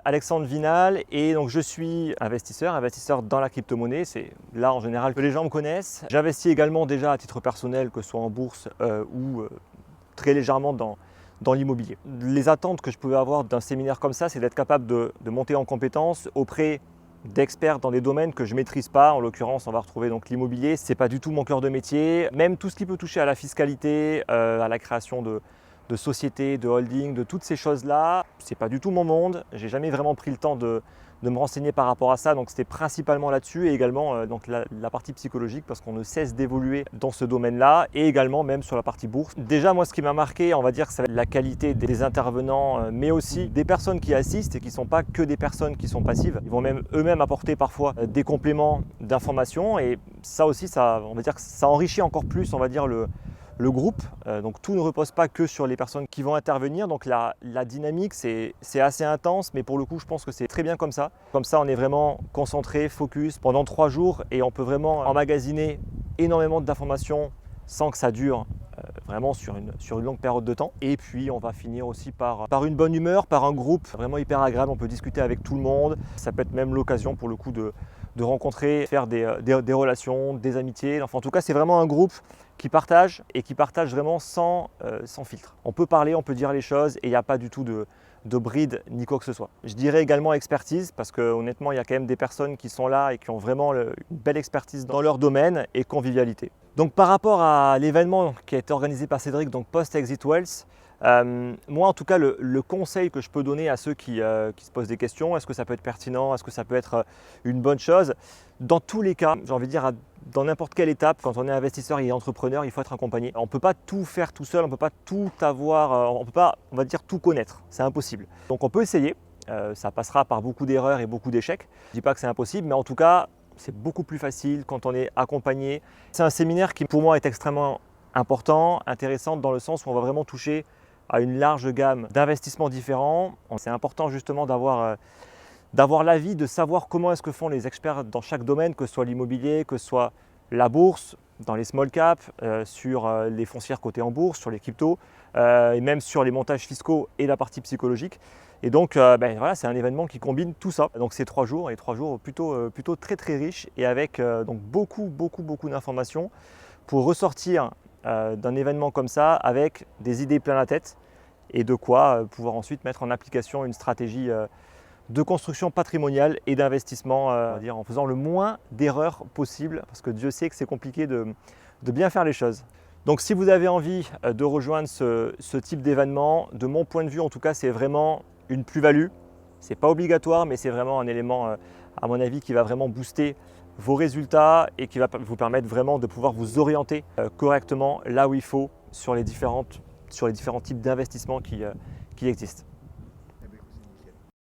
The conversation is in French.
Alexandre Vinal et donc je suis investisseur dans la crypto-monnaie. C'est là en général que les gens me connaissent. J'investis également déjà à titre personnel, que ce soit en bourse ou très légèrement dans l'immobilier. Les attentes que je pouvais avoir d'un séminaire comme ça, c'est d'être capable de monter en compétences auprès d'experts dans des domaines que je ne maîtrise pas. En l'occurrence, on va retrouver donc l'immobilier. Ce n'est pas du tout mon cœur de métier. Même tout ce qui peut toucher à la fiscalité, à la création de sociétés, de holding, de toutes ces choses-là, ce n'est pas du tout mon monde. Je n'ai jamais vraiment pris le temps de me renseigner par rapport à ça. Donc c'était principalement là-dessus et également donc la partie psychologique parce qu'on ne cesse d'évoluer dans ce domaine-là et également même sur la partie bourse. Déjà, moi, ce qui m'a marqué, on va dire que ça va être la qualité des intervenants, mais aussi des personnes qui assistent et qui ne sont pas que des personnes qui sont passives. Ils vont même eux-mêmes apporter parfois des compléments d'informations et ça aussi, on va dire que ça enrichit encore plus, on va dire, le groupe. Donc tout ne repose pas que sur les personnes qui vont intervenir. Donc la dynamique, c'est assez intense, mais pour le coup, je pense que c'est très bien comme ça. Comme ça, on est vraiment concentré, focus pendant 3 jours et on peut vraiment emmagasiner énormément d'informations sans que ça dure vraiment sur une longue période de temps. Et puis, on va finir aussi par une bonne humeur, par un groupe vraiment hyper agréable. On peut discuter avec tout le monde. Ça peut être même l'occasion pour le coup de rencontrer, faire des relations, des amitiés. Enfin, en tout cas, c'est vraiment un groupe qui partage et qui partage vraiment sans filtre. On peut parler, on peut dire les choses et il n'y a pas du tout de bride ni quoi que ce soit. Je dirais également expertise parce que honnêtement, il y a quand même des personnes qui sont là et qui ont vraiment une belle expertise dans leur domaine et convivialité. Donc par rapport à l'événement qui a été organisé par Cédric, donc Post-Exit Wealth, moi en tout cas le conseil que je peux donner à ceux qui se posent des questions, est-ce que ça peut être pertinent, est-ce que ça peut être une bonne chose? Dans tous les cas, j'ai envie de dire dans n'importe quelle étape, quand on est investisseur et entrepreneur, il faut être accompagné. On ne peut pas tout faire tout seul, on ne peut pas tout avoir, on ne peut pas, on va dire, tout connaître, c'est impossible. Donc on peut essayer, ça passera par beaucoup d'erreurs et beaucoup d'échecs. Je ne dis pas que c'est impossible, mais en tout cas, c'est beaucoup plus facile quand on est accompagné. C'est un séminaire qui pour moi est extrêmement important, intéressant dans le sens où on va vraiment toucher à une large gamme d'investissements différents. C'est important justement d'avoir l'avis, de savoir comment est-ce que font les experts dans chaque domaine, que ce soit l'immobilier, que ce soit la bourse, dans les small caps, sur les foncières cotées en bourse, sur les cryptos, et même sur les montages fiscaux et la partie psychologique. Et donc voilà, c'est un événement qui combine tout ça. Donc c'est 3 jours, et 3 jours plutôt très très riches et avec donc beaucoup d'informations pour ressortir d'un événement comme ça avec des idées plein la tête et de quoi pouvoir ensuite mettre en application une stratégie de construction patrimoniale et d'investissement, en faisant le moins d'erreurs possible, parce que Dieu sait que c'est compliqué de bien faire les choses. Donc si vous avez envie de rejoindre ce type d'événement, de mon point de vue en tout cas, c'est vraiment une plus-value. Ce n'est pas obligatoire, mais c'est vraiment un élément, à mon avis, qui va vraiment booster vos résultats et qui va vous permettre vraiment de pouvoir vous orienter correctement là où il faut sur les différents types d'investissements qui existent.